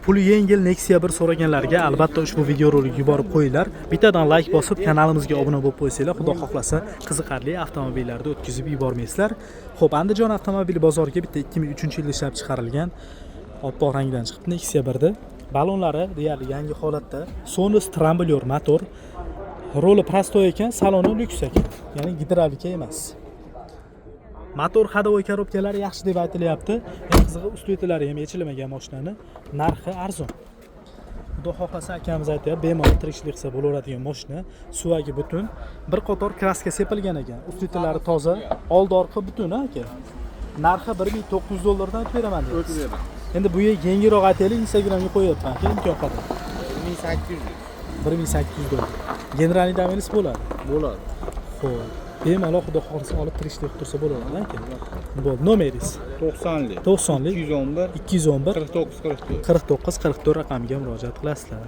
Puli yengil Nexia 1 so'raganlarga albatta ushbu video rolik yuborib qo'yinglar. Bittadan like bosib, kanalimizga obuna bo'lib qo'ysanglar, xudo xohlasa qiziqarli avtomobillarni o'tkazib yubormaysizlar. Xo'p, Andijon avtomobil bozoriga bitta 2003-yilda ishlab chiqarilgan oppoq rangdan chiqibdi Nexia 1da. Balonlari deyarli yangi holatda. Sonus Tramblyor motor. Roli prostoy ekan, saloni lyuks ekan. Ya'ni gidravlika emas. Motor hadovoy korobkalari yaxshi deb aytilyapti. Eng qizig'i ustun-etlari ham yechilmagan mashinani. Narxi arzon. Xudo xohlasa akamiz aytayapti, bemalol tirikchilik qilsa bo'laveradigan mashina. Suvagi butun, bir qator kraska sepilgan ekan. Ust-etlari toza, oldi-orqa butun aka. Narxi $1900 dan beraman deyapsiz. Endi bu yengiroq aytaylik, Instagramga qo'yapman. Imkon qadar. 1800 $. Generalniy damelis bo'ladi. Bo'ladi. Xo'p. Bemalol xudo xohlasa olib tirishlik qilib tursa bo'ladi aka. Bo'ldi. Nomeringiz 90lik 211 211 211 49 44 49 44 raqamiga murojaat qilasizlar.